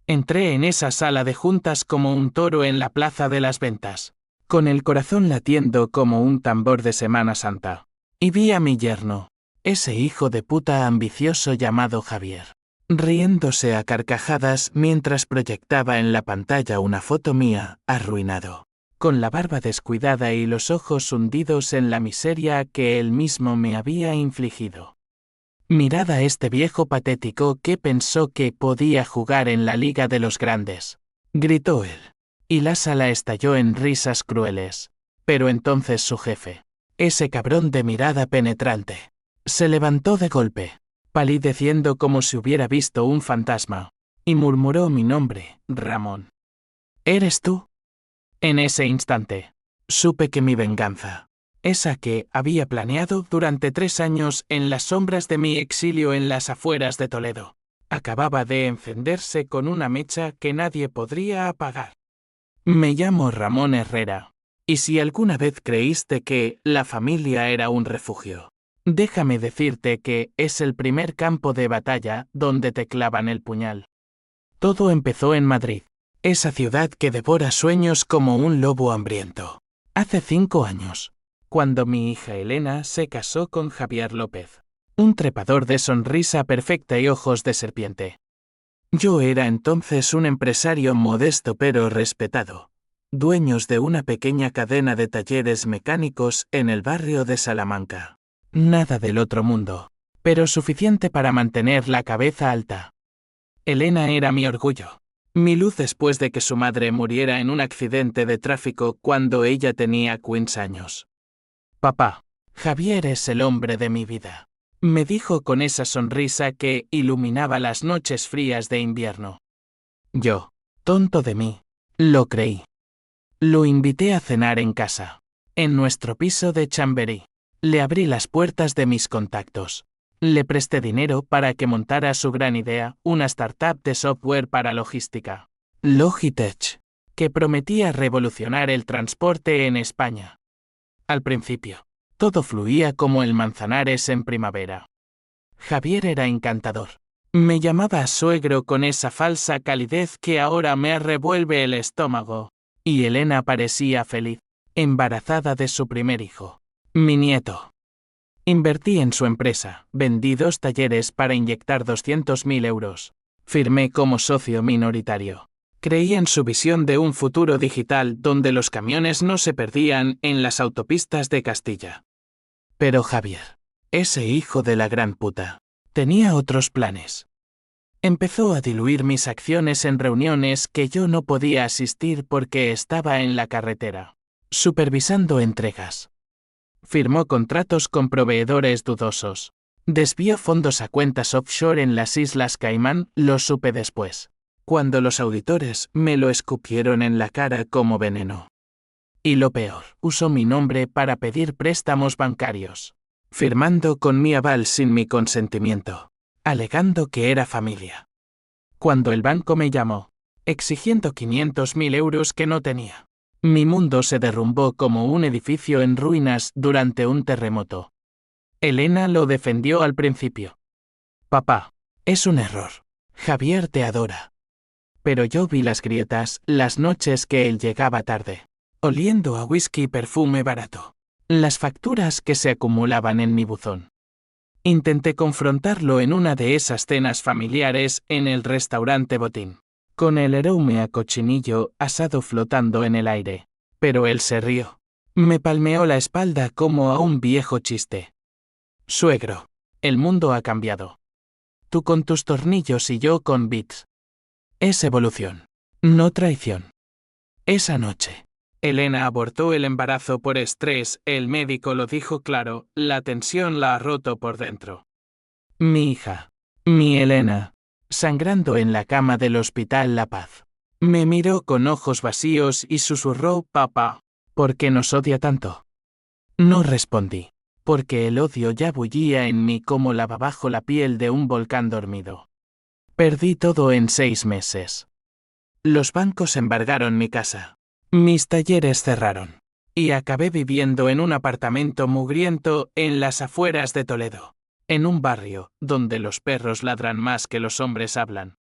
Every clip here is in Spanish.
Entré en esa sala de juntas como un toro en la plaza de las ventas, con el corazón latiendo como un tambor de Semana Santa. Y vi a mi yerno, ese hijo de puta ambicioso llamado Javier, riéndose a carcajadas mientras proyectaba en la pantalla una foto mía, arruinado, con la barba descuidada y los ojos hundidos en la miseria que él mismo me había infligido. Mirad a este viejo patético que pensó que podía jugar en la Liga de los Grandes, gritó él. Y la sala estalló en risas crueles. Pero entonces su jefe, ese cabrón de mirada penetrante, se levantó de golpe, palideciendo como si hubiera visto un fantasma, y murmuró mi nombre, Ramón. ¿Eres tú? En ese instante, supe que mi venganza, esa que había planeado durante 3 años en las sombras de mi exilio en las afueras de Toledo, acababa de encenderse con una mecha que nadie podría apagar. Me llamo Ramón Herrera, y si alguna vez creíste que la familia era un refugio, déjame decirte que es el primer campo de batalla donde te clavan el puñal. Todo empezó en Madrid, esa ciudad que devora sueños como un lobo hambriento. Hace 5 años, cuando mi hija Elena se casó con Javier López, un trepador de sonrisa perfecta y ojos de serpiente. Yo era entonces un empresario modesto pero respetado, dueños de una pequeña cadena de talleres mecánicos en el barrio de Salamanca. Nada del otro mundo, pero suficiente para mantener la cabeza alta. Elena era mi orgullo, mi luz después de que su madre muriera en un accidente de tráfico cuando ella tenía 15 años. Papá, Javier es el hombre de mi vida, me dijo con esa sonrisa que iluminaba las noches frías de invierno. Yo, tonto de mí, lo creí. Lo invité a cenar en casa, en nuestro piso de Chamberí. Le abrí las puertas de mis contactos. Le presté dinero para que montara su gran idea, una startup de software para logística, Logitech, que prometía revolucionar el transporte en España. Al principio, todo fluía como el Manzanares en primavera. Javier era encantador. Me llamaba suegro con esa falsa calidez que ahora me revuelve el estómago. Y Elena parecía feliz, embarazada de su primer hijo, mi nieto. Invertí en su empresa, vendí 2 talleres para inyectar 200.000 euros. Firmé como socio minoritario. Creí en su visión de un futuro digital donde los camiones no se perdían en las autopistas de Castilla. Pero Javier, ese hijo de la gran puta, tenía otros planes. Empezó a diluir mis acciones en reuniones que yo no podía asistir porque estaba en la carretera, supervisando entregas. Firmó contratos con proveedores dudosos. Desvió fondos a cuentas offshore en las Islas Caimán, lo supe después, cuando los auditores me lo escupieron en la cara como veneno. Y lo peor, usó mi nombre para pedir préstamos bancarios, firmando con mi aval sin mi consentimiento, alegando que era familia. Cuando el banco me llamó, exigiendo 500.000 euros que no tenía, mi mundo se derrumbó como un edificio en ruinas durante un terremoto. Elena lo defendió al principio. Papá, es un error. Javier te adora. Pero yo vi las grietas, las noches que él llegaba tarde, oliendo a whisky y perfume barato, las facturas que se acumulaban en mi buzón. Intenté confrontarlo en una de esas cenas familiares en el restaurante Botín, con el aroma a cochinillo asado flotando en el aire, pero él se rió. Me palmeó la espalda como a un viejo chiste. Suegro, el mundo ha cambiado. Tú con tus tornillos y yo con bits. Es evolución, no traición. Esa noche, Elena abortó el embarazo por estrés, el médico lo dijo claro, la tensión la ha roto por dentro. Mi hija, mi Elena, sangrando en la cama del Hospital La Paz, me miró con ojos vacíos y susurró: papá, ¿por qué nos odia tanto? No respondí, porque el odio ya bullía en mí como lava bajo la piel de un volcán dormido. Perdí todo en 6 meses. Los bancos embargaron mi casa. Mis talleres cerraron. Y acabé viviendo en un apartamento mugriento en las afueras de Toledo, en un barrio donde los perros ladran más que los hombres hablan.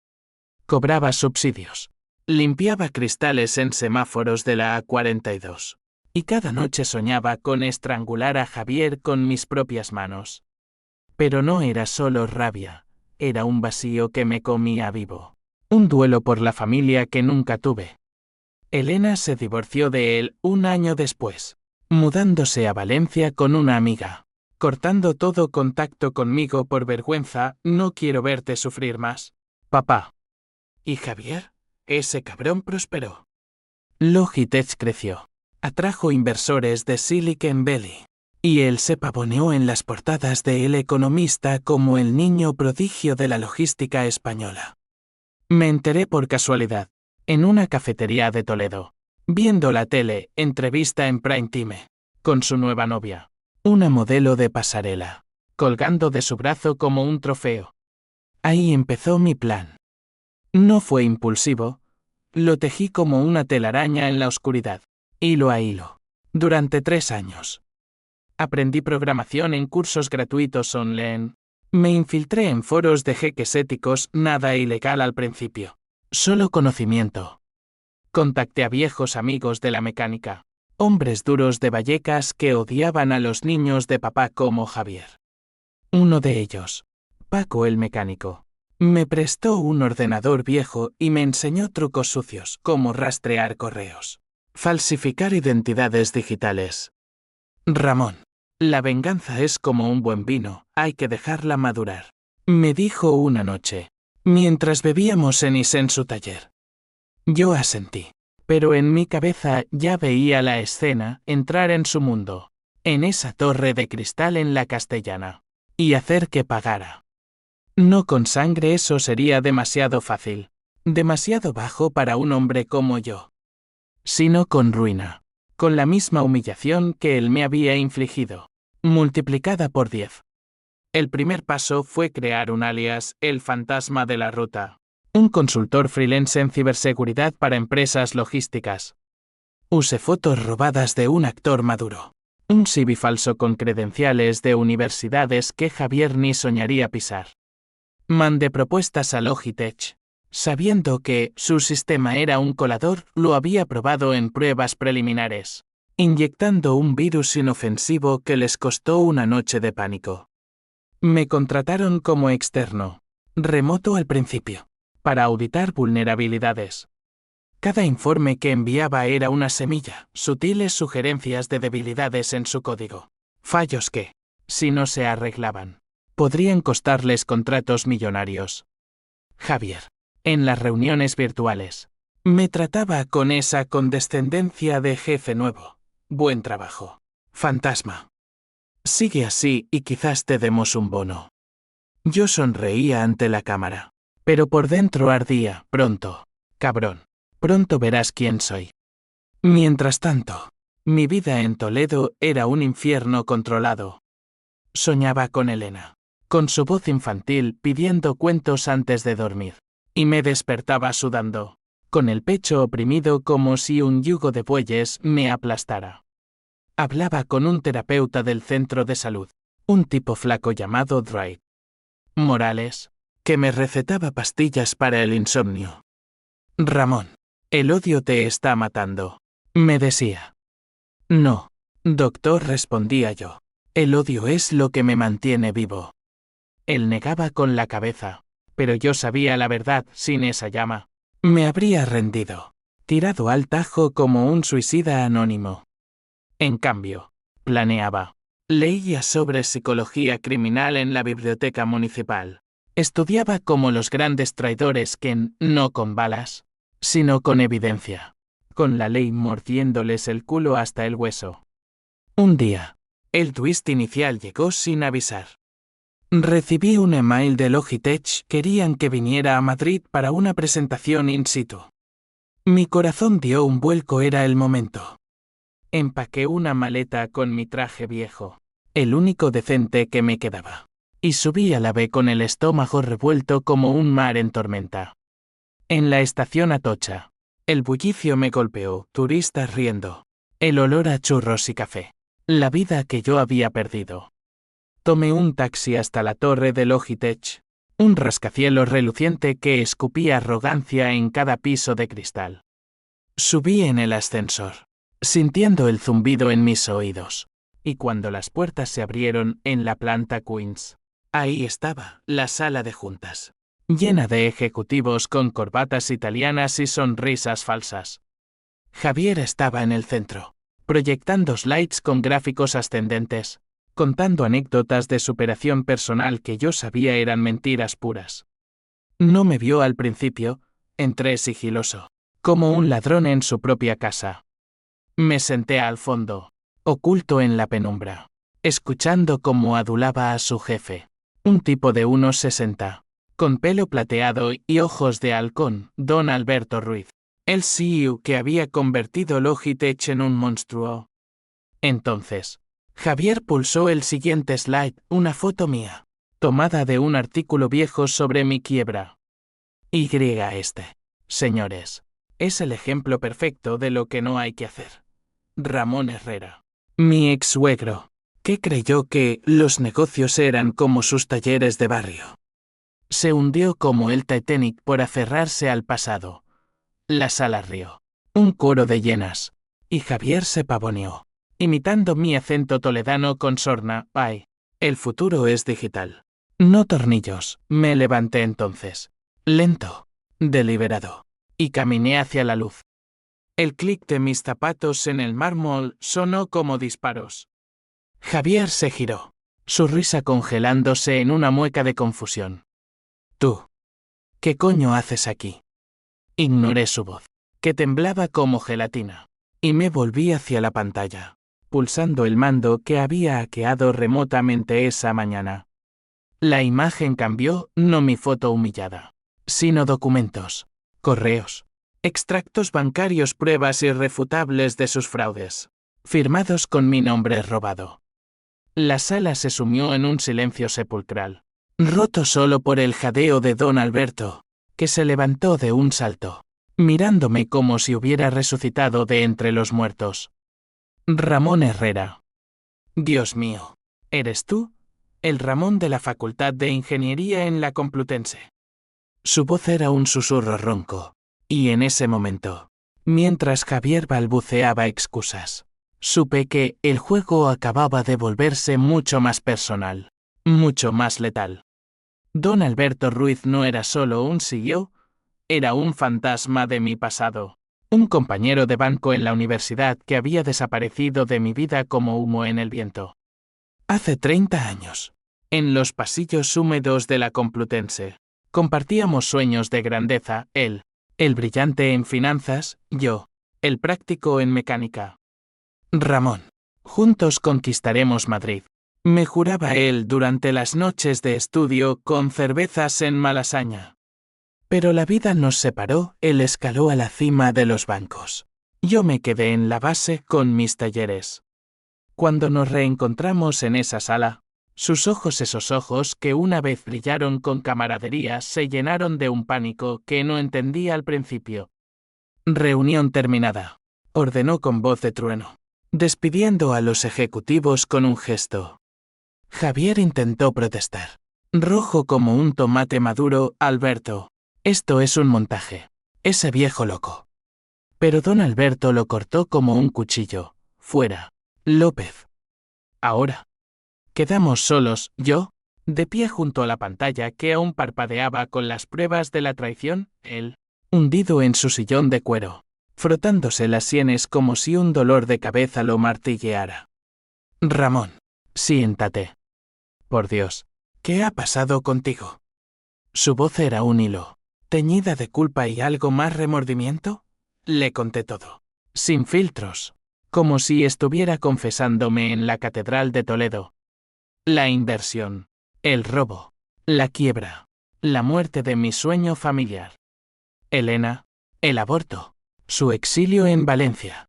Cobraba subsidios. Limpiaba cristales en semáforos de la A42. Y cada noche soñaba con estrangular a Javier con mis propias manos. Pero no era solo rabia, era un vacío que me comía vivo. Un duelo por la familia que nunca tuve. Elena se divorció de él un año después, mudándose a Valencia con una amiga. Cortando todo contacto conmigo por vergüenza, no quiero verte sufrir más. Papá. ¿Y Javier? Ese cabrón prosperó. Logitech creció. Atrajo inversores de Silicon Valley. Y él se pavoneó en las portadas de El Economista como el niño prodigio de la logística española. Me enteré por casualidad, en una cafetería de Toledo, viendo la tele, entrevista en prime time, con su nueva novia, una modelo de pasarela, colgando de su brazo como un trofeo. Ahí empezó mi plan. No fue impulsivo, lo tejí como una telaraña en la oscuridad, hilo a hilo, durante 3 años. Aprendí programación en cursos gratuitos online. Me infiltré en foros de jeques éticos, nada ilegal al principio. Solo conocimiento. Contacté a viejos amigos de la mecánica. Hombres duros de Vallecas que odiaban a los niños de papá como Javier. Uno de ellos, Paco el mecánico, me prestó un ordenador viejo y me enseñó trucos sucios como rastrear correos, falsificar identidades digitales. Ramón. La venganza es como un buen vino, hay que dejarla madurar. Me dijo una noche, mientras bebíamos en su taller. Yo asentí, pero en mi cabeza ya veía la escena, entrar en su mundo, en esa torre de cristal en la Castellana, y hacer que pagara. No con sangre, eso sería demasiado fácil, demasiado bajo para un hombre como yo. Sino con ruina. Con la misma humillación que él me había infligido, multiplicada por 10. El primer paso fue crear un alias, el fantasma de la ruta, un consultor freelance en ciberseguridad para empresas logísticas. Usé fotos robadas de un actor maduro, un CV falso con credenciales de universidades que Javier ni soñaría pisar. Mandé propuestas a Logitech. Sabiendo que su sistema era un colador, lo había probado en pruebas preliminares, inyectando un virus inofensivo que les costó una noche de pánico. Me contrataron como externo, remoto al principio, para auditar vulnerabilidades. Cada informe que enviaba era una semilla, sutiles sugerencias de debilidades en su código, fallos que, si no se arreglaban, podrían costarles contratos millonarios. Javier. En las reuniones virtuales, me trataba con esa condescendencia de jefe nuevo. Buen trabajo. Fantasma. Sigue así y quizás te demos un bono. Yo sonreía ante la cámara, pero por dentro ardía. Pronto, cabrón, pronto verás quién soy. Mientras tanto, mi vida en Toledo era un infierno controlado. Soñaba con Elena, con su voz infantil pidiendo cuentos antes de dormir. Y me despertaba sudando, con el pecho oprimido como si un yugo de bueyes me aplastara. Hablaba con un terapeuta del centro de salud, un tipo flaco llamado Dwight Morales, que me recetaba pastillas para el insomnio. Ramón, el odio te está matando, me decía. No, doctor, respondía yo, el odio es lo que me mantiene vivo. Él negaba con la cabeza. Pero yo sabía la verdad, sin esa llama. Me habría rendido, tirado al tajo como un suicida anónimo. En cambio, planeaba. Leía sobre psicología criminal en la biblioteca municipal. Estudiaba como los grandes traidores que, no con balas, sino con evidencia, con la ley mordiéndoles el culo hasta el hueso. Un día, el twist inicial llegó sin avisar. Recibí un email de Logitech, querían que viniera a Madrid para una presentación in situ. Mi corazón dio un vuelco, era el momento. Empaqué una maleta con mi traje viejo, el único decente que me quedaba, y subí a la B con el estómago revuelto como un mar en tormenta. En la estación Atocha, el bullicio me golpeó, turistas riendo, el olor a churros y café, la vida que yo había perdido. Tomé un taxi hasta la torre de Logitech. Un rascacielos reluciente que escupía arrogancia en cada piso de cristal. Subí en el ascensor, sintiendo el zumbido en mis oídos. Y cuando las puertas se abrieron en la planta Queens, ahí estaba la sala de juntas, llena de ejecutivos con corbatas italianas y sonrisas falsas. Javier estaba en el centro, proyectando slides con gráficos ascendentes, contando anécdotas de superación personal que yo sabía eran mentiras puras. No me vio al principio, entré sigiloso, como un ladrón en su propia casa. Me senté al fondo, oculto en la penumbra, escuchando cómo adulaba a su jefe, un tipo de unos 60, con pelo plateado y ojos de halcón, don Alberto Ruiz, el CEO que había convertido Logitech en un monstruo. Entonces, Javier pulsó el siguiente slide, una foto mía, tomada de un artículo viejo sobre mi quiebra. Señores, es el ejemplo perfecto de lo que no hay que hacer. Ramón Herrera, mi ex-suegro, que creyó que los negocios eran como sus talleres de barrio. Se hundió como el Titanic por aferrarse al pasado. La sala rió. Un coro de llenas. Y Javier se pavoneó, imitando mi acento toledano con sorna. Ay, el futuro es digital. No tornillos. Me levanté entonces. Lento. Deliberado. Y caminé hacia la luz. El clic de mis zapatos en el mármol sonó como disparos. Javier se giró, su risa congelándose en una mueca de confusión. ¿Tú? ¿Qué coño haces aquí? Ignoré su voz, que temblaba como gelatina, y me volví hacia la pantalla, pulsando el mando que había hackeado remotamente esa mañana. La imagen cambió, no mi foto humillada, sino documentos, correos, extractos bancarios, pruebas irrefutables de sus fraudes, firmados con mi nombre robado. La sala se sumió en un silencio sepulcral, roto solo por el jadeo de don Alberto, que se levantó de un salto, mirándome como si hubiera resucitado de entre los muertos. Ramón Herrera. Dios mío, ¿eres tú? El Ramón de la Facultad de Ingeniería en la Complutense. Su voz era un susurro ronco, y en ese momento, mientras Javier balbuceaba excusas, supe que el juego acababa de volverse mucho más personal, mucho más letal. Don Alberto Ruiz no era solo un CEO, era un fantasma de mi pasado, un compañero de banco en la universidad que había desaparecido de mi vida como humo en el viento. Hace 30 años, en los pasillos húmedos de la Complutense, compartíamos sueños de grandeza, él, el brillante en finanzas, yo, el práctico en mecánica. Ramón, juntos conquistaremos Madrid, me juraba él durante las noches de estudio con cervezas en Malasaña. Pero la vida nos separó, él escaló a la cima de los bancos. Yo me quedé en la base con mis talleres. Cuando nos reencontramos en esa sala, esos ojos que una vez brillaron con camaradería, se llenaron de un pánico que no entendía al principio. Reunión terminada, ordenó con voz de trueno, despidiendo a los ejecutivos con un gesto. Javier intentó protestar. Rojo como un tomate maduro, Alberto. Esto es un montaje. Ese viejo loco. Pero don Alberto lo cortó como un cuchillo. Fuera. López. Ahora. Quedamos solos, yo, de pie junto a la pantalla que aún parpadeaba con las pruebas de la traición, él, hundido en su sillón de cuero, frotándose las sienes como si un dolor de cabeza lo martilleara. Ramón, siéntate. Por Dios, ¿qué ha pasado contigo? Su voz era un hilo, teñida de culpa y algo más remordimiento. Le conté todo, sin filtros, como si estuviera confesándome en la Catedral de Toledo. La inversión, el robo, la quiebra, la muerte de mi sueño familiar. Elena, el aborto, su exilio en Valencia.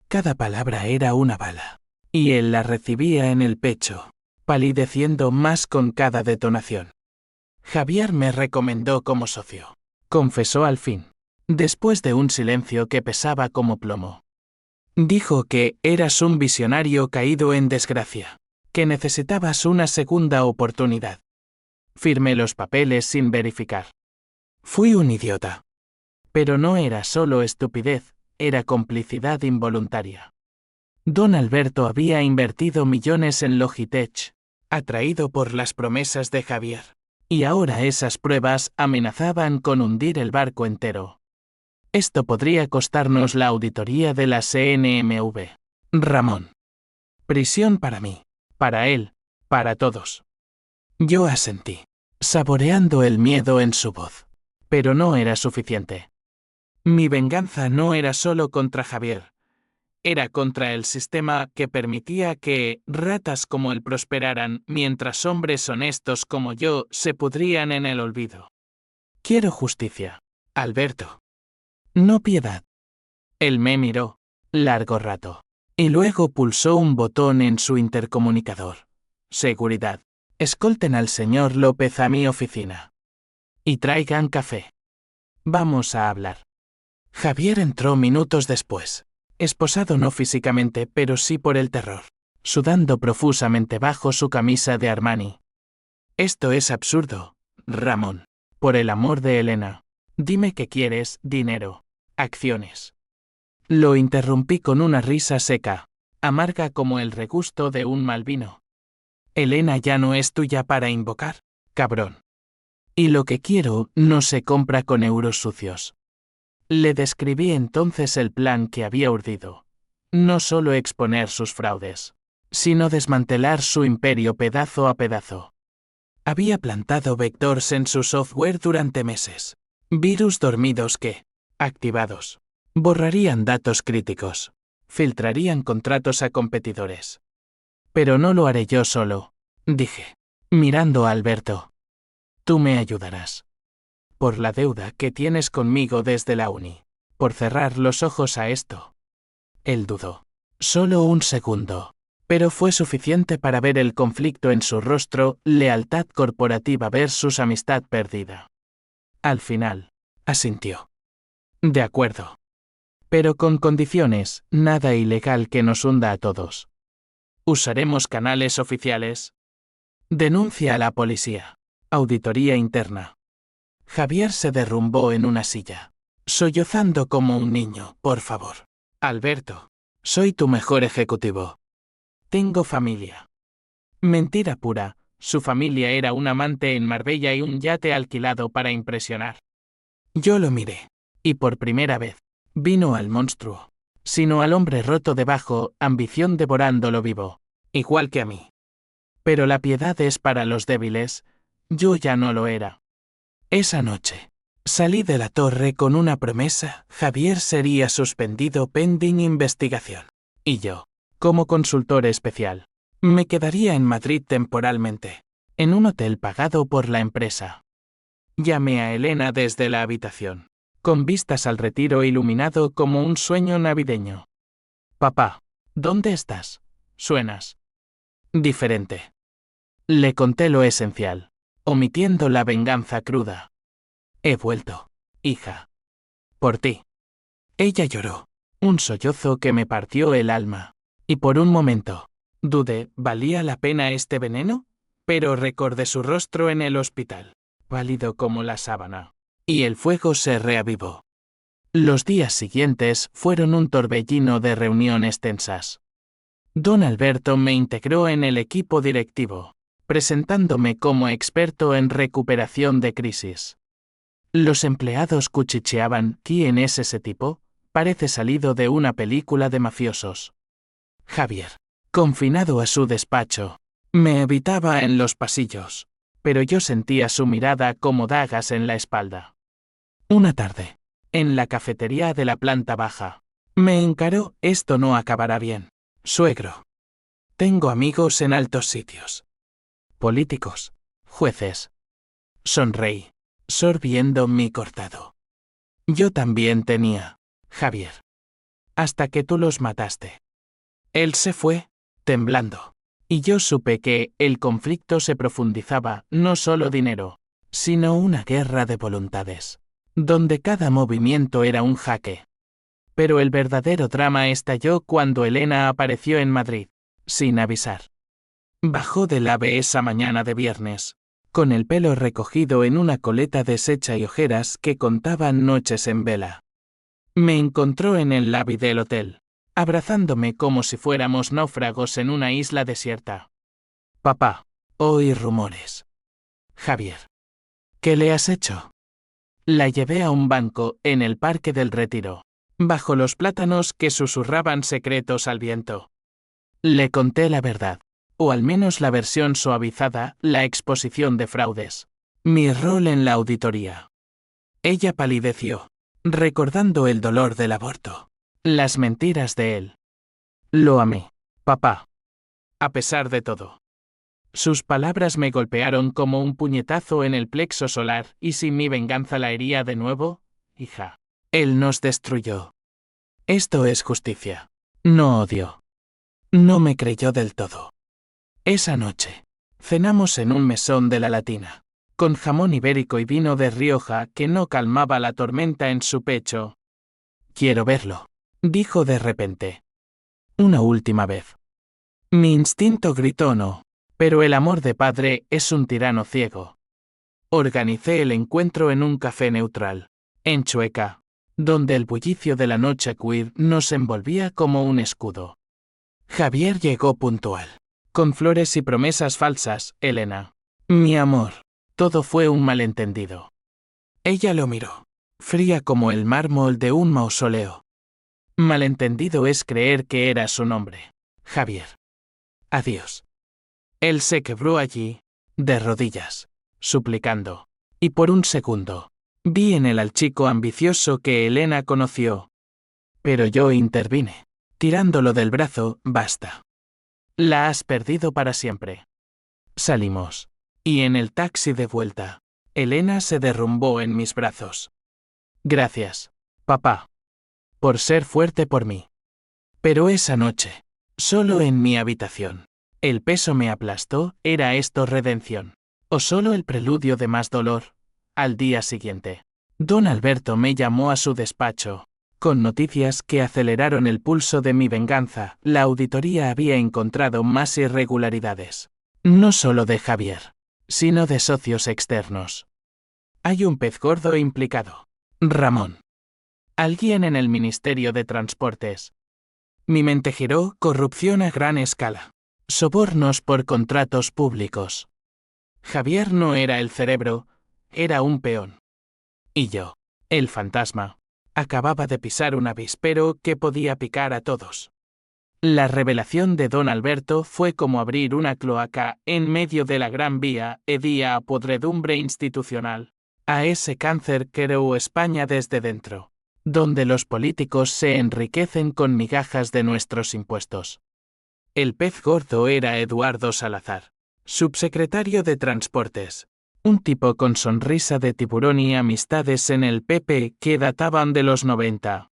Cada palabra era una bala, y él la recibía en el pecho, palideciendo más con cada detonación. Javier me recomendó como socio, confesó al fin, después de un silencio que pesaba como plomo. Dijo que eras un visionario caído en desgracia, que necesitabas una segunda oportunidad. Firmé los papeles sin verificar. Fui un idiota. Pero no era solo estupidez, era complicidad involuntaria. Don Alberto había invertido millones en Logitech, atraído por las promesas de Javier. Y ahora esas pruebas amenazaban con hundir el barco entero. Esto podría costarnos la auditoría de la CNMV. Ramón. Prisión para mí, para él, para todos. Yo asentí, saboreando el miedo en su voz. Pero no era suficiente. Mi venganza no era solo contra Javier. Era contra el sistema que permitía que ratas como él prosperaran mientras hombres honestos como yo se pudrían en el olvido. Quiero justicia, Alberto. No piedad. Él me miró, largo rato, y luego pulsó un botón en su intercomunicador. Seguridad. Escolten al señor López a mi oficina. Y traigan café. Vamos a hablar. Javier entró minutos después. Esposado no físicamente, pero sí por el terror, sudando profusamente bajo su camisa de Armani. Esto es absurdo, Ramón. Por el amor de Elena. Dime qué quieres, dinero, acciones. Lo interrumpí con una risa seca, amarga como el regusto de un mal vino. Elena ya no es tuya para invocar, cabrón. Y lo que quiero no se compra con euros sucios. Le describí entonces el plan que había urdido. No solo exponer sus fraudes, sino desmantelar su imperio pedazo a pedazo. Había plantado vectors en su software durante meses. Virus dormidos que, activados, borrarían datos críticos, filtrarían contratos a competidores. Pero no lo haré yo solo, dije, mirando a Alberto. Tú me ayudarás. Por la deuda que tienes conmigo desde la uni. Por cerrar los ojos a esto. Él dudó. Solo un segundo. Pero fue suficiente para ver el conflicto en su rostro, lealtad corporativa versus amistad perdida. Al final, asintió. De acuerdo. Pero con condiciones, nada ilegal que nos hunda a todos. Usaremos canales oficiales. Denuncia a la policía. Auditoría interna. Javier se derrumbó en una silla, sollozando como un niño. Por favor, Alberto, soy tu mejor ejecutivo. Tengo familia. Mentira pura, su familia era un amante en Marbella y un yate alquilado para impresionar. Yo lo miré, y por primera vez, vino al monstruo, sino al hombre roto debajo, ambición devorándolo vivo, igual que a mí. Pero la piedad es para los débiles, yo ya no lo era. Esa noche, salí de la torre con una promesa: Javier sería suspendido pending investigación. Y yo, como consultor especial, me quedaría en Madrid temporalmente, en un hotel pagado por la empresa. Llamé a Elena desde la habitación, con vistas al retiro iluminado como un sueño navideño. Papá, ¿dónde estás? Suenas diferente. Le conté lo esencial, omitiendo la venganza cruda. He vuelto, hija. Por ti. Ella lloró, un sollozo que me partió el alma. Y por un momento, dudé, ¿valía la pena este veneno? Pero recordé su rostro en el hospital, pálido como la sábana. Y el fuego se reavivó. Los días siguientes fueron un torbellino de reuniones tensas. Don Alberto me integró en el equipo directivo, presentándome como experto en recuperación de crisis. Los empleados cuchicheaban: ¿quién es ese tipo? Parece salido de una película de mafiosos. Javier, confinado a su despacho, me evitaba en los pasillos, pero yo sentía su mirada como dagas en la espalda. Una tarde, en la cafetería de la planta baja, me encaró: esto no acabará bien, suegro. Tengo amigos en altos sitios. Políticos, jueces. Sonreí, sorbiendo mi cortado. Yo también tenía, Javier. Hasta que tú los mataste. Él se fue, temblando. Y yo supe que el conflicto se profundizaba, no solo dinero, sino una guerra de voluntades, donde cada movimiento era un jaque. Pero el verdadero drama estalló cuando Elena apareció en Madrid, sin avisar. Bajó del AVE esa mañana de viernes, con el pelo recogido en una coleta deshecha y ojeras que contaban noches en vela. Me encontró en el lobby del hotel, abrazándome como si fuéramos náufragos en una isla desierta. Papá, oí rumores. Javier. ¿Qué le has hecho? La llevé a un banco en el Parque del Retiro, bajo los plátanos que susurraban secretos al viento. Le conté la verdad, o al menos la versión suavizada, la exposición de fraudes. Mi rol en la auditoría. Ella palideció, recordando el dolor del aborto. Las mentiras de él. Lo amé, papá. A pesar de todo. Sus palabras me golpearon como un puñetazo en el plexo solar, y si mi venganza la hería de nuevo, hija. Él nos destruyó. Esto es justicia. No odio. No me creyó del todo. Esa noche, cenamos en un mesón de la Latina, con jamón ibérico y vino de Rioja que no calmaba la tormenta en su pecho. Quiero verlo, dijo de repente. Una última vez. Mi instinto gritó no. Pero el amor de padre es un tirano ciego. Organicé el encuentro en un café neutral, en Chueca, donde el bullicio de la noche queer nos envolvía como un escudo. Javier llegó puntual, con flores y promesas falsas, Elena. Mi amor, todo fue un malentendido. Ella lo miró, fría como el mármol de un mausoleo. Malentendido es creer que era su nombre, Javier. Adiós. Él se quebró allí, de rodillas, suplicando. Y por un segundo, vi en él al chico ambicioso que Elena conoció. Pero yo intervine, tirándolo del brazo, basta. La has perdido para siempre. Salimos. Y en el taxi de vuelta, Elena se derrumbó en mis brazos. Gracias, papá, por ser fuerte por mí. Pero esa noche, solo en mi habitación, el peso me aplastó. ¿Era esto redención? ¿O solo el preludio de más dolor? Al día siguiente, don Alberto me llamó a su despacho, con noticias que aceleraron el pulso de mi venganza. La auditoría había encontrado más irregularidades. No solo de Javier, sino de socios externos. Hay un pez gordo implicado. Ramón. Alguien en el Ministerio de Transportes. Mi mente giró: corrupción a gran escala. Sobornos por contratos públicos. Javier no era el cerebro, era un peón. Y yo, el fantasma, acababa de pisar un avispero que podía picar a todos. La revelación de don Alberto fue como abrir una cloaca en medio de la Gran Vía, hedía a podredumbre institucional, a ese cáncer que creó España desde dentro, donde los políticos se enriquecen con migajas de nuestros impuestos. El pez gordo era Eduardo Salazar, subsecretario de Transportes, un tipo con sonrisa de tiburón y amistades en el PP que databan de los 90.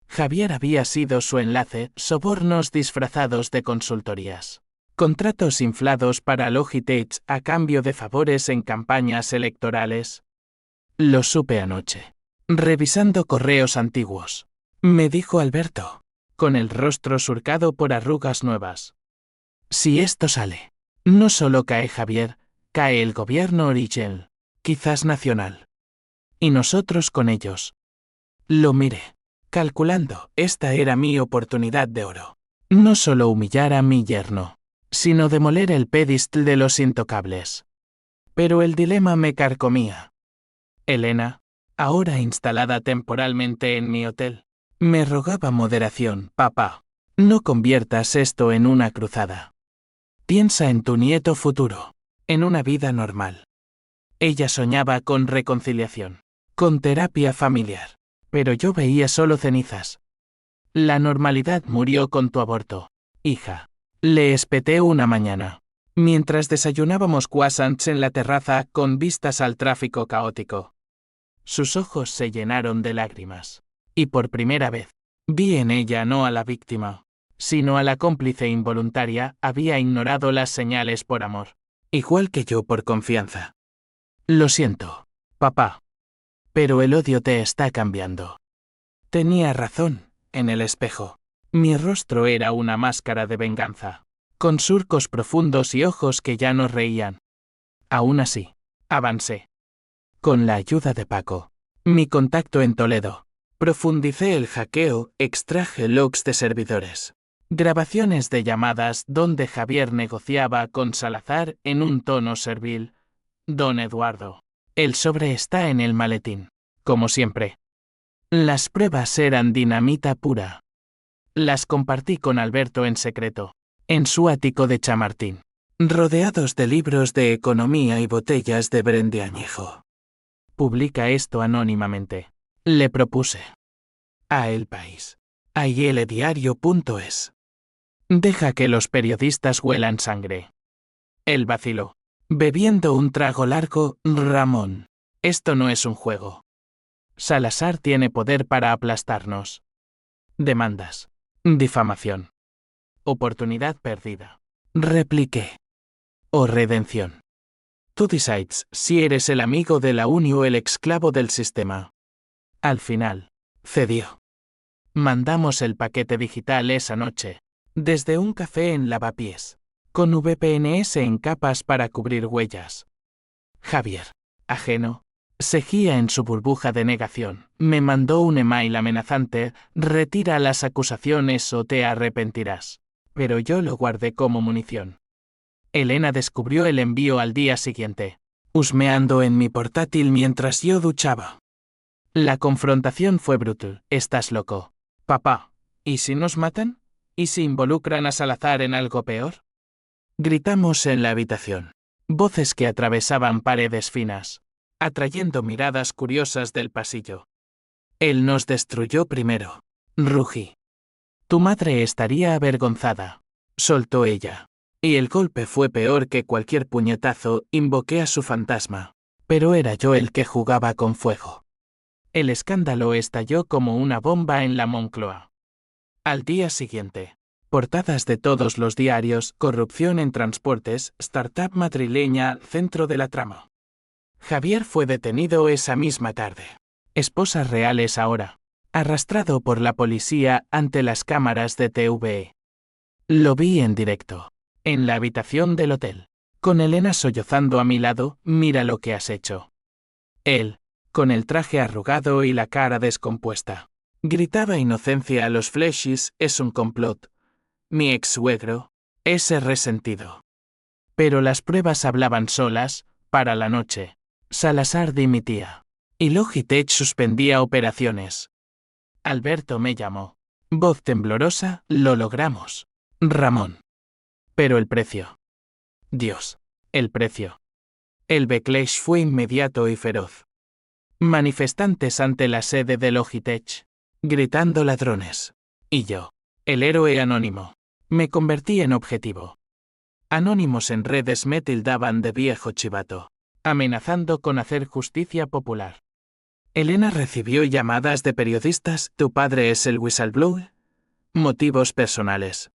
Javier había sido su enlace: sobornos disfrazados de consultorías, contratos inflados para Logitech a cambio de favores en campañas electorales. Lo supe anoche, revisando correos antiguos. Me dijo Alberto, con el rostro surcado por arrugas nuevas. Si esto sale, no solo cae Javier, cae el gobierno original, quizás nacional. Y nosotros con ellos. Lo miré, calculando, esta era mi oportunidad de oro. No solo humillar a mi yerno, sino demoler el pedestal de los intocables. Pero el dilema me carcomía. Elena, ahora instalada temporalmente en mi hotel, me rogaba moderación. Papá, no conviertas esto en una cruzada. Piensa en tu nieto futuro, en una vida normal. Ella soñaba con reconciliación, con terapia familiar, pero yo veía solo cenizas. La normalidad murió con tu aborto, hija. Le espeté una mañana, mientras desayunábamos croissants en la terraza con vistas al tráfico caótico. Sus ojos se llenaron de lágrimas. Y por primera vez, vi en ella no a la víctima, sino a la cómplice involuntaria. Había ignorado las señales por amor, igual que yo por confianza. Lo siento, papá. Pero el odio te está cambiando. Tenía razón, en el espejo. Mi rostro era una máscara de venganza, con surcos profundos y ojos que ya no reían. Aún así, avancé. Con la ayuda de Paco, mi contacto en Toledo, profundicé el hackeo, extraje logs de servidores. Grabaciones de llamadas donde Javier negociaba con Salazar en un tono servil. Don Eduardo. El sobre está en el maletín. Como siempre. Las pruebas eran dinamita pura. Las compartí con Alberto en secreto, en su ático de Chamartín, rodeados de libros de economía y botellas de brandy añejo. Publica esto anónimamente. Le propuse. A El País. A ilediario.es. Deja que los periodistas huelan sangre. Él vaciló. Bebiendo un trago largo, Ramón. Esto no es un juego. Salazar tiene poder para aplastarnos. Demandas. Difamación. Oportunidad perdida. Repliqué. O redención. Tú decides si eres el amigo de la Uni o el esclavo del sistema. Al final, cedió. Mandamos el paquete digital esa noche, desde un café en Lavapiés, con VPNs en capas para cubrir huellas. Javier, ajeno, seguía en su burbuja de negación. Me mandó un email amenazante: retira las acusaciones o te arrepentirás. Pero yo lo guardé como munición. Elena descubrió el envío al día siguiente, husmeando en mi portátil mientras yo duchaba. La confrontación fue brutal. ¿Estás loco? Papá, ¿y si nos matan? ¿Y si involucran a Salazar en algo peor? Gritamos en la habitación. Voces que atravesaban paredes finas, atrayendo miradas curiosas del pasillo. Él nos destruyó primero. Rugí. Tu madre estaría avergonzada, soltó ella. Y el golpe fue peor que cualquier puñetazo. Invoqué a su fantasma. Pero era yo el que jugaba con fuego. El escándalo estalló como una bomba en la Moncloa. Al día siguiente, portadas de todos los diarios: corrupción en transportes, startup madrileña, centro de la trama. Javier fue detenido esa misma tarde. Esposas reales ahora. Arrastrado por la policía ante las cámaras de TV. Lo vi en directo. En la habitación del hotel. Con Elena sollozando a mi lado. Mira lo que has hecho. Él, con el traje arrugado y la cara descompuesta, gritaba inocencia a los flashes: es un complot. Mi ex-suegro, ese resentido. Pero las pruebas hablaban solas. Para la noche, Salazar dimitía. Y Logitech suspendía operaciones. Alberto me llamó. Voz temblorosa: lo logramos, Ramón. Pero el precio. Dios, el precio. El backlash fue inmediato y feroz. Manifestantes ante la sede de Logitech, gritando ladrones. Y yo, el héroe anónimo, me convertí en objetivo. Anónimos en redes me tildaban de viejo chivato, amenazando con hacer justicia popular. Elena recibió llamadas de periodistas: ¿tu padre es el whistleblower? Motivos personales.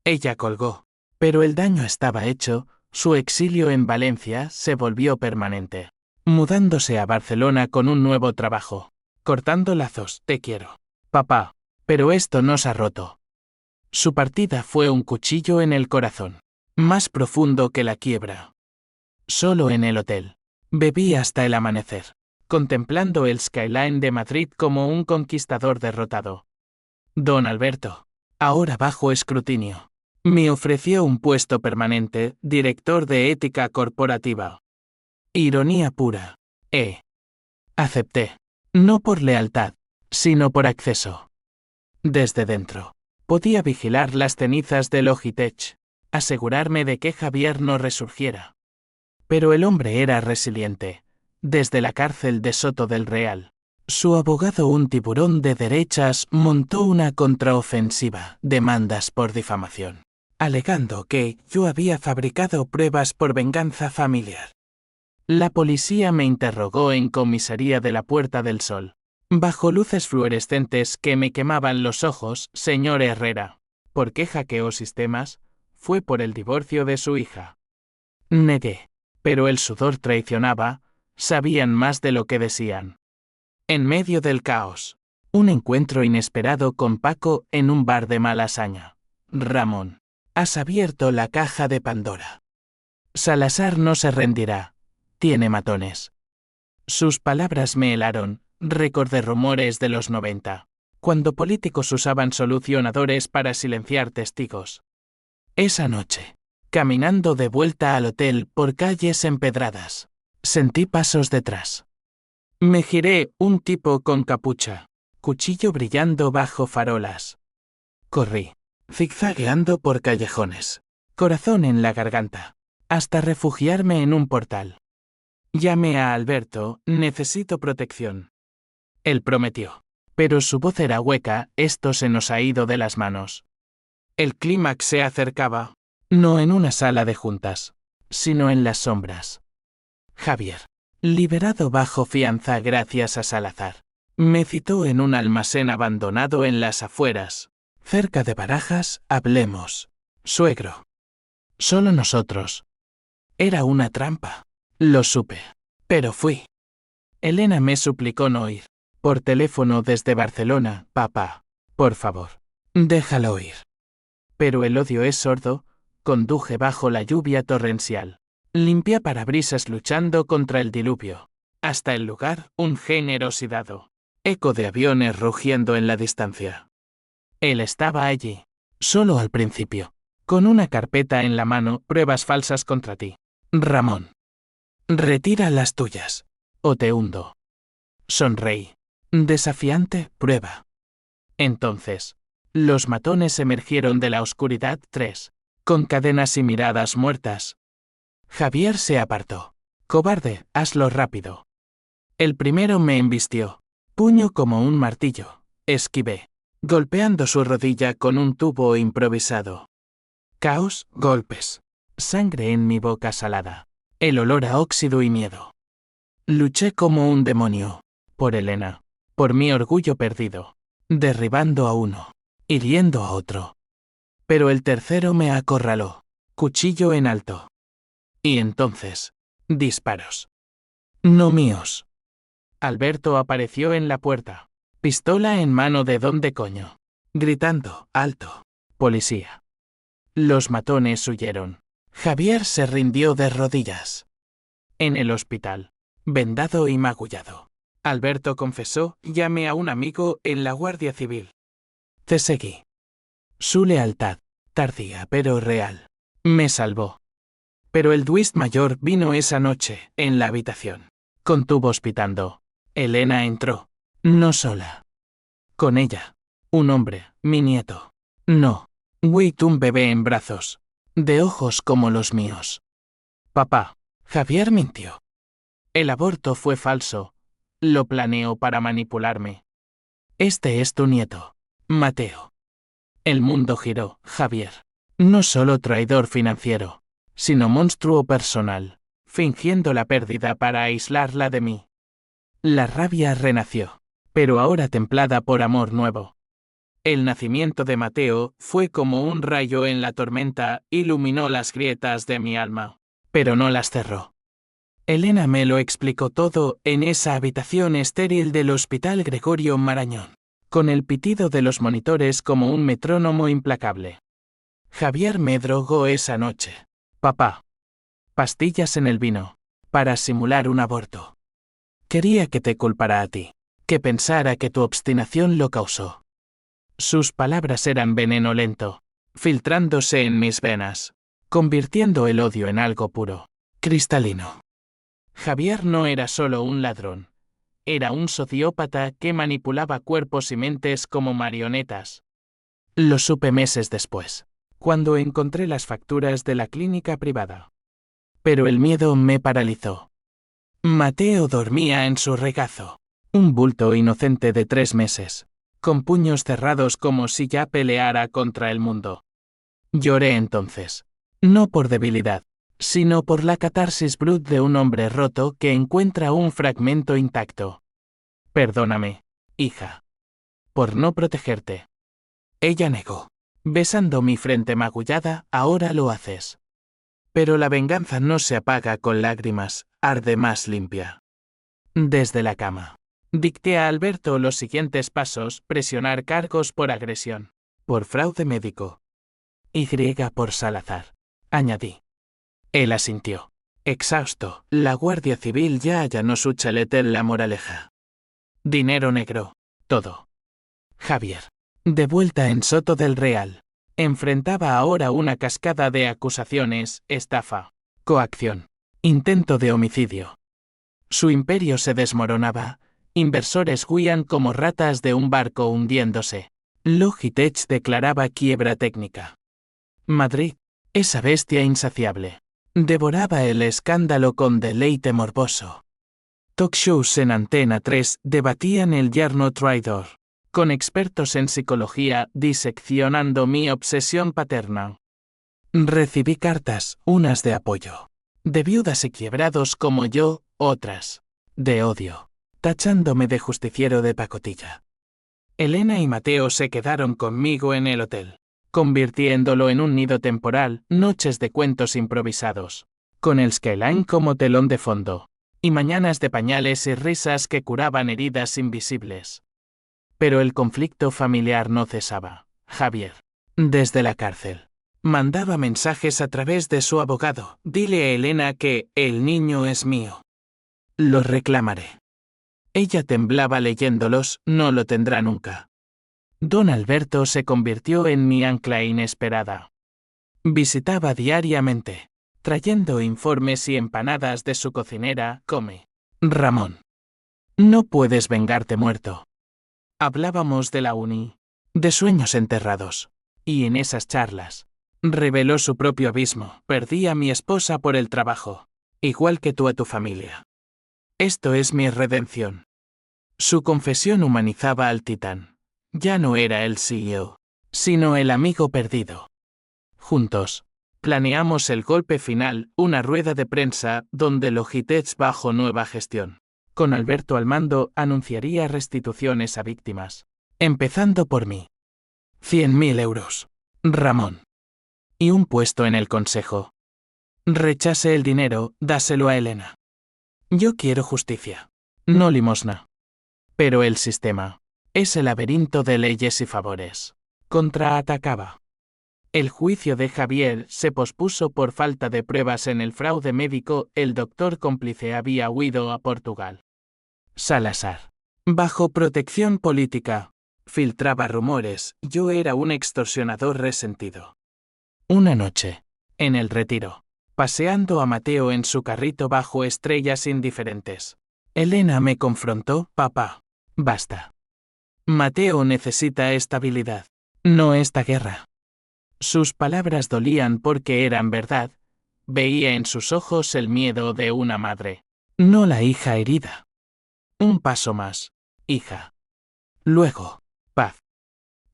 Ella colgó, pero el daño estaba hecho. Su exilio en Valencia se volvió permanente, mudándose a Barcelona con un nuevo trabajo. Cortando lazos. Te quiero, papá, pero esto nos ha roto. Su partida fue un cuchillo en el corazón, más profundo que la quiebra. Solo en el hotel. Bebí hasta el amanecer, contemplando el skyline de Madrid como un conquistador derrotado. Don Alberto, ahora bajo escrutinio, me ofreció un puesto permanente: director de ética corporativa. Ironía pura. Acepté. No por lealtad, sino por acceso. Desde dentro, podía vigilar las cenizas de Logitech, asegurarme de que Javier no resurgiera. Pero el hombre era resiliente. Desde la cárcel de Soto del Real, su abogado, un tiburón de derechas, montó una contraofensiva: demandas por difamación, alegando que yo había fabricado pruebas por venganza familiar. La policía me interrogó en comisaría de la Puerta del Sol, bajo luces fluorescentes que me quemaban los ojos. Señor Herrera, ¿por qué hackeó sistemas? Fue por el divorcio de su hija. Negué, pero el sudor traicionaba. Sabían más de lo que decían. En medio del caos, un encuentro inesperado con Paco en un bar de Malasaña. Ramón, has abierto la caja de Pandora. Salazar no se rendirá. Tiene matones. Sus palabras me helaron. Recordé rumores de los 90, cuando políticos usaban solucionadores para silenciar testigos. Esa noche, caminando de vuelta al hotel por calles empedradas, sentí pasos detrás. Me giré, un tipo con capucha, cuchillo brillando bajo farolas. Corrí, zigzagueando por callejones, corazón en la garganta, hasta refugiarme en un portal. Llamé a Alberto, necesito protección. Él prometió, pero su voz era hueca, esto se nos ha ido de las manos. El clímax se acercaba, no en una sala de juntas, sino en las sombras. Javier, liberado bajo fianza gracias a Salazar, me citó en un almacén abandonado en las afueras, cerca de Barajas. Hablemos, suegro. Solo nosotros. Era una trampa. Lo supe, pero fui. Elena me suplicó no ir. Por teléfono desde Barcelona, papá, por favor, déjalo ir. Pero el odio es sordo. Conduje bajo la lluvia torrencial. Limpia parabrisas luchando contra el diluvio. Hasta el lugar, un generosidad. Eco de aviones rugiendo en la distancia. Él estaba allí, solo al principio, con una carpeta en la mano, pruebas falsas contra ti. Ramón. Retira las tuyas, o te hundo. Sonreí. Desafiante, prueba. Entonces, los matones emergieron de la oscuridad 3, con cadenas y miradas muertas. Javier se apartó. Cobarde, hazlo rápido. El primero me embistió. Puño como un martillo. Esquivé, golpeando su rodilla con un tubo improvisado. Caos, golpes. Sangre en mi boca salada. El olor a óxido y miedo. Luché como un demonio. Por Elena. Por mi orgullo perdido. Derribando a uno. Hiriendo a otro. Pero el tercero me acorraló. Cuchillo en alto. Y entonces, disparos. No míos. Alberto apareció en la puerta. Pistola en mano de dónde coño. Gritando, alto. Policía. Los matones huyeron. Javier se rindió de rodillas. En el hospital. Vendado y magullado. Alberto confesó, llamé a un amigo en la Guardia Civil. Te seguí. Su lealtad, tardía pero real, me salvó. Pero el twist mayor vino esa noche, en la habitación. Con tubos pitando. Elena entró. No sola. Con ella. Un hombre, mi nieto. No. Wait, un bebé en brazos. De ojos como los míos. Papá. Javier mintió. El aborto fue falso. Lo planeó para manipularme. Este es tu nieto, Mateo. El mundo giró, Javier. No solo traidor financiero, sino monstruo personal, fingiendo la pérdida para aislarla de mí. La rabia renació, pero ahora templada por amor nuevo. El nacimiento de Mateo fue como un rayo en la tormenta, iluminó las grietas de mi alma, pero no las cerró. Elena me lo explicó todo en esa habitación estéril del Hospital Gregorio Marañón, con el pitido de los monitores como un metrónomo implacable. Javier me drogó esa noche. Papá. Pastillas en el vino, para simular un aborto. Quería que te culpara a ti, que pensara que tu obstinación lo causó. Sus palabras eran veneno lento, filtrándose en mis venas, convirtiendo el odio en algo puro, cristalino. Javier no era solo un ladrón. Era un sociópata que manipulaba cuerpos y mentes como marionetas. Lo supe meses después, cuando encontré las facturas de la clínica privada. Pero el miedo me paralizó. Mateo dormía en su regazo, un bulto inocente de 3 meses, con puños cerrados como si ya peleara contra el mundo. Lloré entonces, no por debilidad, sino por la catarsis brut de un hombre roto que encuentra un fragmento intacto. Perdóname, hija. Por no protegerte. Ella negó. Besando mi frente magullada, ahora lo haces. Pero la venganza no se apaga con lágrimas, arde más limpia. Desde la cama. Dicté a Alberto los siguientes pasos: presionar cargos por agresión, por fraude médico. Y por Salazar. Añadí. Él asintió. Exhausto, la Guardia Civil ya allanó su chalet en La Moraleja. Dinero negro. Todo. Javier. De vuelta en Soto del Real. Enfrentaba ahora una cascada de acusaciones, estafa, coacción, intento de homicidio. Su imperio se desmoronaba. Inversores huían como ratas de un barco hundiéndose. Logitech declaraba quiebra técnica. Madrid, esa bestia insaciable, devoraba el escándalo con deleite morboso. Talk shows en Antena 3 debatían el yerno traidor, con expertos en psicología diseccionando mi obsesión paterna. Recibí cartas, unas de apoyo, de viudas y quiebrados como yo, otras, de odio, tachándome de justiciero de pacotilla. Elena y Mateo se quedaron conmigo en el hotel, convirtiéndolo en un nido temporal, noches de cuentos improvisados, con el skyline como telón de fondo, y mañanas de pañales y risas que curaban heridas invisibles. Pero el conflicto familiar no cesaba. Javier, desde la cárcel, mandaba mensajes a través de su abogado. Dile a Elena que el niño es mío. Lo reclamaré. Ella temblaba leyéndolos, no lo tendrá nunca. Don Alberto se convirtió en mi ancla inesperada. Visitaba diariamente, trayendo informes y empanadas de su cocinera. Come. Ramón. No puedes vengarte muerto. Hablábamos de la uni, de sueños enterrados, y en esas charlas, reveló su propio abismo. Perdí a mi esposa por el trabajo, igual que tú a tu familia. Esto es mi redención. Su confesión humanizaba al titán. Ya no era el CEO, sino el amigo perdido. Juntos, planeamos el golpe final, una rueda de prensa donde Logitech bajo nueva gestión. Con Alberto al mando anunciaría restituciones a víctimas, empezando por mí. 100.000 euros. Ramón. Y un puesto en el consejo. Rechase el dinero, dáselo a Elena. Yo quiero justicia, no limosna. Pero el sistema, ese laberinto de leyes y favores, contraatacaba. El juicio de Javier se pospuso por falta de pruebas en el fraude médico. El doctor cómplice había huido a Portugal. Salazar, bajo protección política, filtraba rumores. Yo era un extorsionador resentido. Una noche, en el Retiro, paseando a Mateo en su carrito bajo estrellas indiferentes, Elena me confrontó. Papá, basta. Mateo necesita estabilidad, no esta guerra. Sus palabras dolían porque eran verdad. Veía en sus ojos el miedo de una madre, no la hija herida. Un paso más, hija. Luego, paz.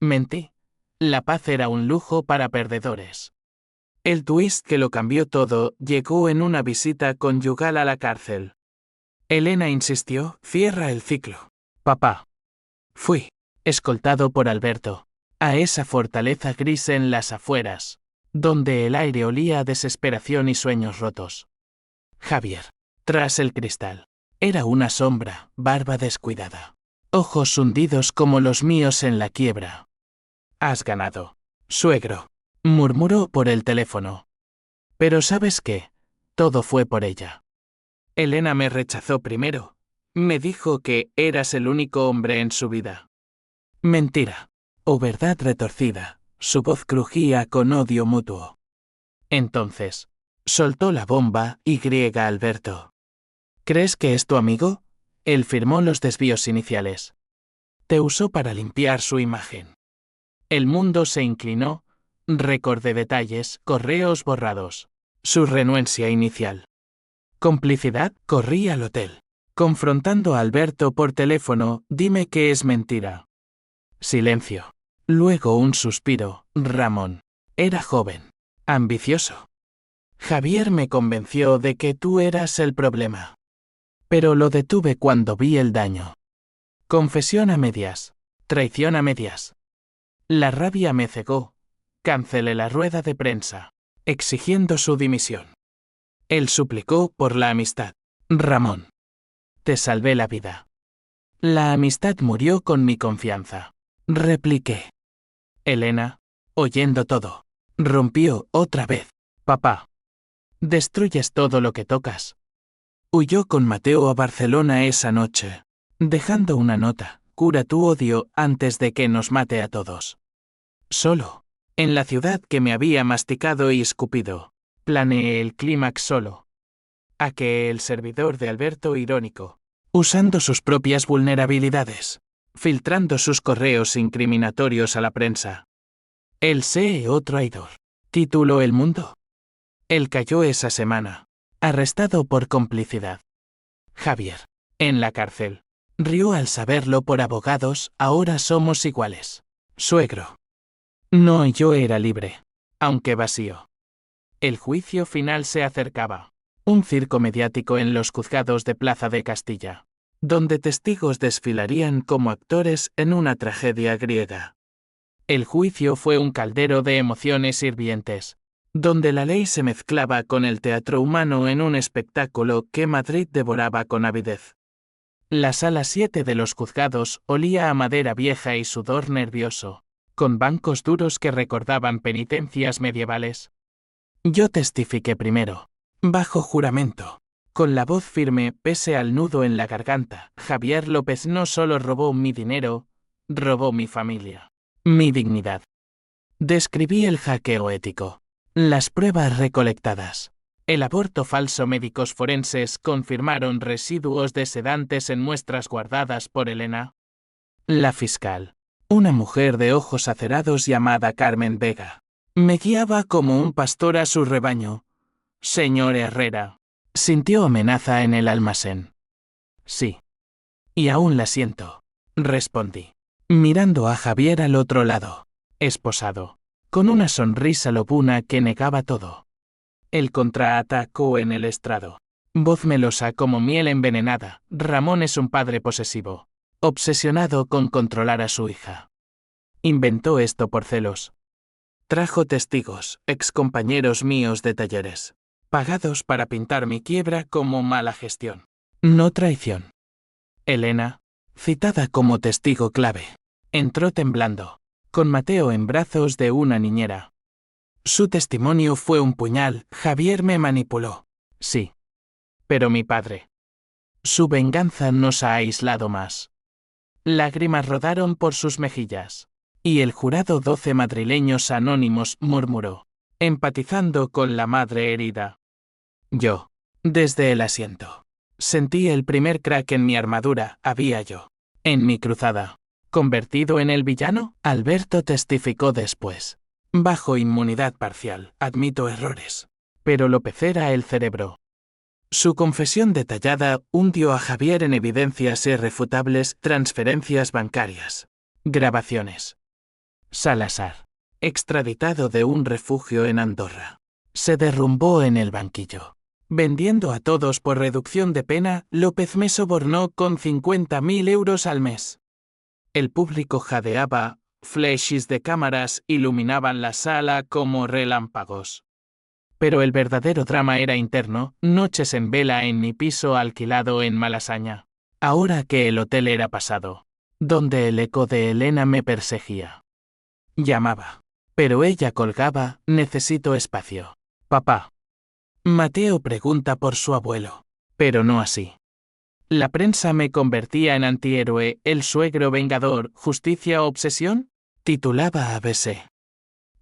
Mentí. La paz era un lujo para perdedores. El twist que lo cambió todo llegó en una visita conyugal a la cárcel. Elena insistió, cierra el ciclo. Papá. Fui, escoltado por Alberto, a esa fortaleza gris en las afueras, donde el aire olía a desesperación y sueños rotos. Javier, tras el cristal, era una sombra, barba descuidada, ojos hundidos como los míos en la quiebra. Has ganado, suegro, murmuró por el teléfono. Pero ¿sabes qué? Todo fue por ella. Elena me rechazó primero. Me dijo que eras el único hombre en su vida. Mentira. O verdad retorcida. Su voz crujía con odio mutuo. Entonces, soltó la bomba. Alberto. ¿Crees que es tu amigo? Él firmó los desvíos iniciales. Te usó para limpiar su imagen. El mundo se inclinó. Recordé detalles, correos borrados. Su renuencia inicial. Complicidad. Corrí al hotel, confrontando a Alberto por teléfono. Dime que es mentira. Silencio. Luego un suspiro. Ramón. Era joven, ambicioso. Javier me convenció de que tú eras el problema. Pero lo detuve cuando vi el daño. Confesión a medias. Traición a medias. La rabia me cegó. Cancelé la rueda de prensa, exigiendo su dimisión. Él suplicó por la amistad. Ramón. Te salvé la vida. La amistad murió con mi confianza. Repliqué. Elena, oyendo todo, rompió otra vez. Papá. Destruyes todo lo que tocas. Huyó con Mateo a Barcelona esa noche, dejando una nota: cura tu odio antes de que nos mate a todos. Solo, en la ciudad que me había masticado y escupido, planeé el clímax solo. A que el servidor de Alberto irónico, usando sus propias vulnerabilidades, filtrando sus correos incriminatorios a la prensa. El CEO traidor. Título El Mundo. Él cayó esa semana, arrestado por complicidad. Javier, en la cárcel, rió al saberlo por abogados: ahora somos iguales. Suegro. No, yo era libre, aunque vacío. El juicio final se acercaba. Un circo mediático en los juzgados de Plaza de Castilla, donde testigos desfilarían como actores en una tragedia griega. El juicio fue un caldero de emociones hirvientes, donde la ley se mezclaba con el teatro humano en un espectáculo que Madrid devoraba con avidez. La sala 7 de los juzgados olía a madera vieja y sudor nervioso, con bancos duros que recordaban penitencias medievales. Yo testifiqué primero, bajo juramento, con la voz firme pese al nudo en la garganta: Javier López no solo robó mi dinero, robó mi familia, mi dignidad. Describí el hackeo ético, las pruebas recolectadas, el aborto falso. Médicos forenses confirmaron residuos de sedantes en muestras guardadas por Elena. La fiscal, una mujer de ojos acerados llamada Carmen Vega, me guiaba como un pastor a su rebaño. Señor Herrera, sintió amenaza en el almacén. Sí. Y aún la siento, respondí, mirando a Javier al otro lado, esposado, con una sonrisa lobuna que negaba todo. Él contraatacó en el estrado. Voz melosa como miel envenenada: Ramón es un padre posesivo, obsesionado con controlar a su hija. Inventó esto por celos. Trajo testigos, excompañeros míos de talleres, pagados para pintar mi quiebra como mala gestión, no traición. Elena, citada como testigo clave, entró temblando, con Mateo en brazos de una niñera. Su testimonio fue un puñal: Javier me manipuló. Sí. Pero mi padre. Su venganza nos ha aislado más. Lágrimas rodaron por sus mejillas. Y el jurado 12 madrileños anónimos murmuró, empatizando con la madre herida. Yo, desde el asiento, sentí el primer crack en mi armadura. Había yo, en mi cruzada, convertido en el villano. Alberto testificó después. Bajo inmunidad parcial, admito errores. Pero López era el cerebro. Su confesión detallada hundió a Javier en evidencias irrefutables: transferencias bancarias, grabaciones. Salazar, extraditado de un refugio en Andorra, se derrumbó en el banquillo. Vendiendo a todos por reducción de pena, López me sobornó con 50.000 euros al mes. El público jadeaba, flashes de cámaras iluminaban la sala como relámpagos. Pero el verdadero drama era interno: noches en vela en mi piso alquilado en Malasaña, ahora que el hotel era pasado, donde el eco de Elena me perseguía. Llamaba, pero ella colgaba: necesito espacio. Papá. Mateo pregunta por su abuelo, pero no así. La prensa me convertía en antihéroe: el suegro vengador, justicia o obsesión, titulaba ABC.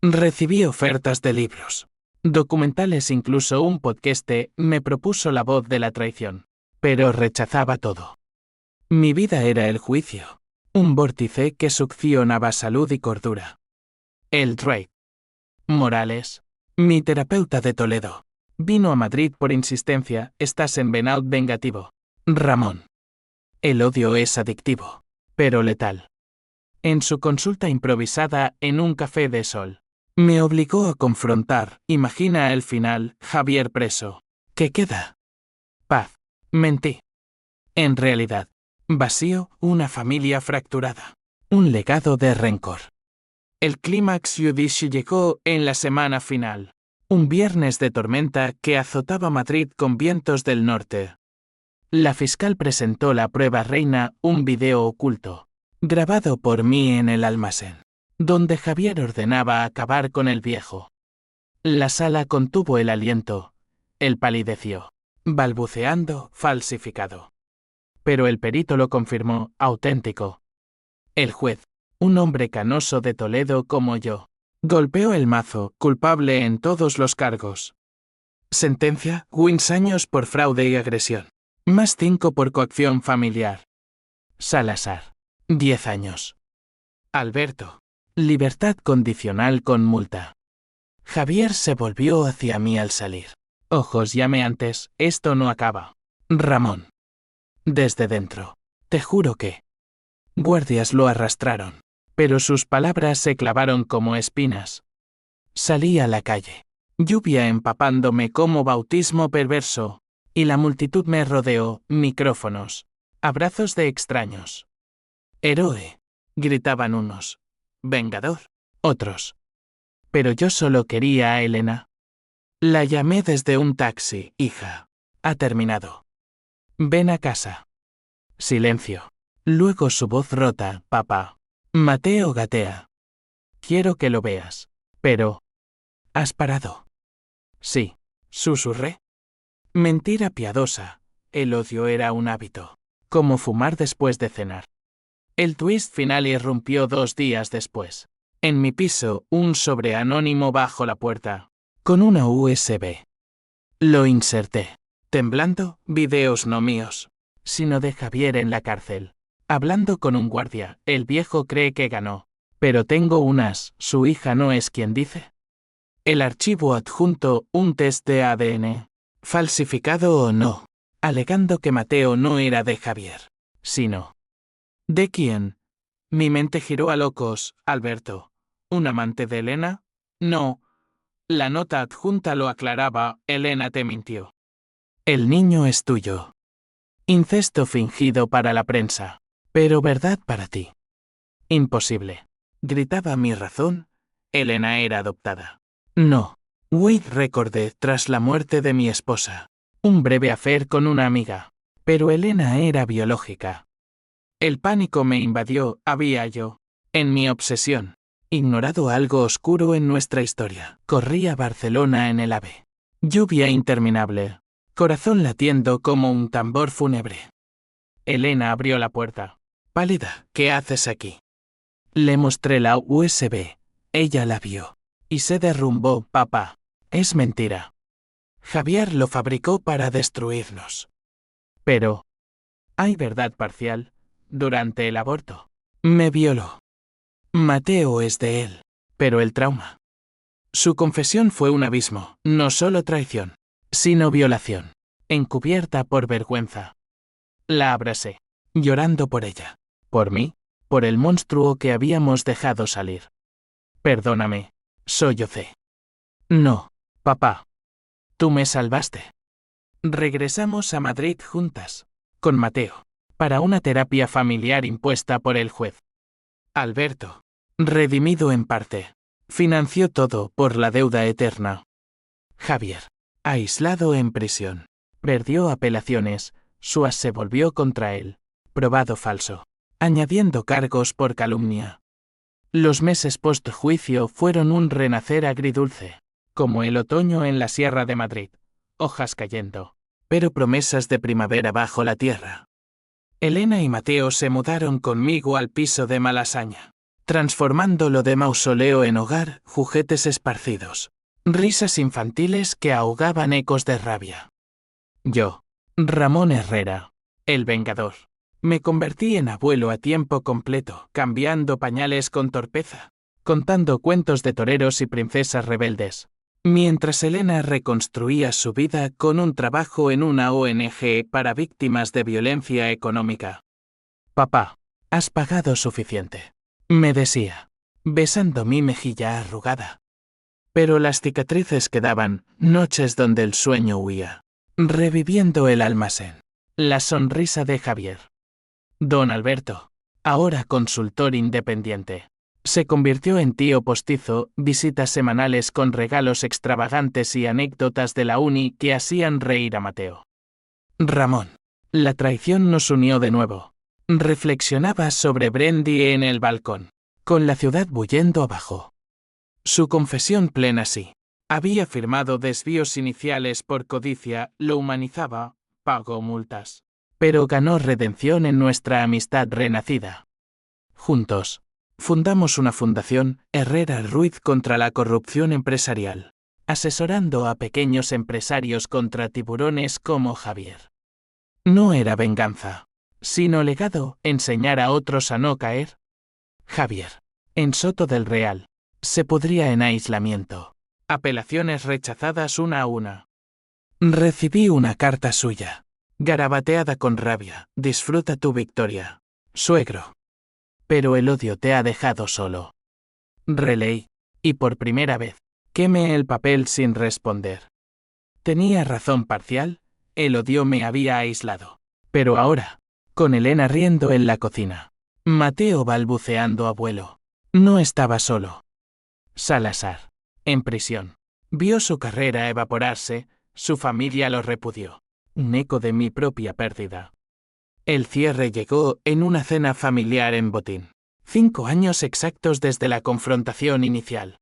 Recibí ofertas de libros, documentales, incluso un podcast. Me propuso La voz de la traición, pero rechazaba todo. Mi vida era el juicio, un vórtice que succionaba salud y cordura. El Drake. Morales, mi terapeuta de Toledo, vino a Madrid por insistencia: estás en burnout vengativo. Ramón. El odio es adictivo, pero letal. En su consulta improvisada en un café de Sol, me obligó a confrontar: imagina el final, Javier preso. ¿Qué queda? Paz. Mentí. En realidad, vacío, una familia fracturada, un legado de rencor. El clímax judicial llegó en la semana final, un viernes de tormenta que azotaba Madrid con vientos del norte. La fiscal presentó la prueba reina: un video oculto, grabado por mí en el almacén, donde Javier ordenaba acabar con el viejo. La sala contuvo el aliento, Él palideció, balbuceando, falsificado. Pero el perito lo confirmó, auténtico. El juez, un hombre canoso de Toledo como yo, golpeó el mazo, culpable en todos los cargos. Sentencia, Wins años por fraude y agresión. Más 5 por coacción familiar. Salazar, 10 años. Alberto, libertad condicional con multa. Javier se volvió hacia mí al salir. Ojos llameantes, esto no acaba. Ramón. Desde dentro. Te juro que. Guardias lo arrastraron, pero sus palabras se clavaron como espinas. Salí a la calle. Lluvia empapándome como bautismo perverso, y la multitud me rodeó, micrófonos, abrazos de extraños. Héroe, gritaban unos. Vengador, otros. Pero yo solo quería a Elena. La llamé desde un taxi, hija. Ha terminado. Ven a casa. Silencio. Luego su voz rota, papá. Mateo gatea. Quiero que lo veas. Pero... ¿has parado? Sí, susurré. Mentira piadosa. El odio era un hábito. Como fumar después de cenar. El twist final irrumpió 2 días después. En mi piso, un sobre anónimo bajo la puerta. Con una USB. Lo inserté. Temblando, videos no míos, sino de Javier en la cárcel. Hablando con un guardia, el viejo cree que ganó. Pero tengo un as, su hija no es quien dice. El archivo adjunto, un test de ADN. Falsificado o no. Alegando que Mateo no era de Javier, sino... ¿de quién? Mi mente giró a locos, Alberto. ¿Un amante de Elena? No. La nota adjunta lo aclaraba, Elena te mintió. El niño es tuyo. Incesto fingido para la prensa, pero verdad para ti. Imposible. Gritaba mi razón, Elena era adoptada. No. Wade recordé tras la muerte de mi esposa. Un breve affair con una amiga. Pero Elena era biológica. El pánico me invadió, había yo, en mi obsesión, ignorado algo oscuro en nuestra historia. Corrí a Barcelona en el AVE. Lluvia interminable. Corazón latiendo como un tambor fúnebre. Elena abrió la puerta. Pálida, ¿qué haces aquí? Le mostré la USB. Ella la vio. Y se derrumbó, papá. Es mentira. Javier lo fabricó para destruirnos. Pero... hay verdad parcial. Durante el aborto. Me violó. Mateo es de él. Pero el trauma. Su confesión fue un abismo, no solo traición, sino violación. Encubierta por vergüenza. La abracé, llorando por ella. Por mí, por el monstruo que habíamos dejado salir. Perdóname, sollocé. No, papá. Tú me salvaste. Regresamos a Madrid juntas, con Mateo, para una terapia familiar impuesta por el juez. Alberto, redimido en parte, financió todo por la deuda eterna. Javier, aislado en prisión, perdió apelaciones, su as se volvió contra él, probado falso, añadiendo cargos por calumnia. Los meses post-juicio fueron un renacer agridulce, como el otoño en la Sierra de Madrid, hojas cayendo, pero promesas de primavera bajo la tierra. Elena y Mateo se mudaron conmigo al piso de Malasaña, transformándolo de mausoleo en hogar, juguetes esparcidos, risas infantiles que ahogaban ecos de rabia. Yo, Ramón Herrera, el vengador, me convertí en abuelo a tiempo completo, cambiando pañales con torpeza, contando cuentos de toreros y princesas rebeldes, mientras Elena reconstruía su vida con un trabajo en una ONG para víctimas de violencia económica. Papá, has pagado suficiente, me decía, besando mi mejilla arrugada. Pero las cicatrices quedaban, noches donde el sueño huía, reviviendo el almacén, la sonrisa de Javier. Don Alberto, ahora consultor independiente, se convirtió en tío postizo, visitas semanales con regalos extravagantes y anécdotas de la uni que hacían reír a Mateo. Ramón, la traición nos unió de nuevo. Reflexionaba sobre Brandy en el balcón, con la ciudad bullendo abajo. Su confesión plena sí, Había firmado desvíos iniciales por codicia, lo humanizaba, pagó multas. Pero ganó redención en nuestra amistad renacida. Juntos, fundamos una fundación, Herrera Ruiz contra la corrupción empresarial, asesorando a pequeños empresarios contra tiburones como Javier. No era venganza, sino legado, enseñar a otros a no caer. Javier, en Soto del Real, se pudría en aislamiento. Apelaciones rechazadas una a una. Recibí una carta suya, garabateada con rabia, disfruta tu victoria, suegro. Pero el odio te ha dejado solo. Releí, y por primera vez, quemé el papel sin responder. Tenía razón parcial, el odio me había aislado. Pero ahora, con Elena riendo en la cocina, Mateo balbuceando abuelo, no estaba solo. Salazar, en prisión, vio su carrera evaporarse, su familia lo repudió. Un eco de mi propia pérdida. El cierre llegó en una cena familiar en Botín. 5 años exactos desde la confrontación inicial.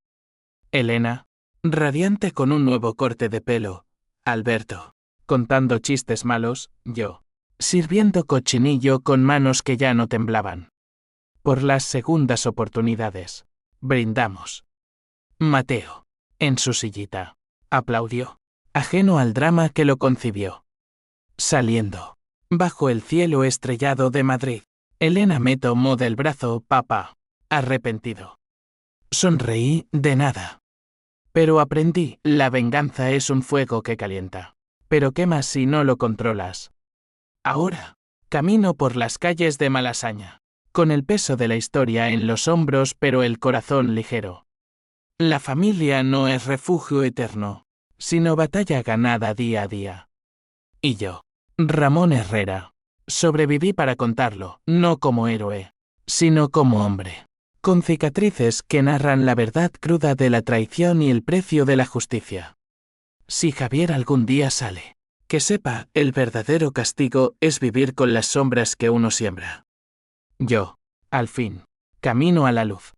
Elena, radiante con un nuevo corte de pelo. Alberto, contando chistes malos. Yo, sirviendo cochinillo con manos que ya no temblaban. Por las segundas oportunidades. Brindamos. Mateo, en su sillita, aplaudió, ajeno al drama que lo concibió. Saliendo, bajo el cielo estrellado de Madrid, Elena me tomó del brazo, papá, arrepentido. Sonreí, de nada. Pero aprendí, la venganza es un fuego que calienta, pero quema si no lo controlas. Ahora, camino por las calles de Malasaña, con el peso de la historia en los hombros pero el corazón ligero. La familia no es refugio eterno, sino batalla ganada día a día. Y yo, Ramón Herrera, sobreviví para contarlo, no como héroe, sino como hombre, con cicatrices que narran la verdad cruda de la traición y el precio de la justicia. Si Javier algún día sale, que sepa, el verdadero castigo es vivir con las sombras que uno siembra. Yo, al fin, camino a la luz.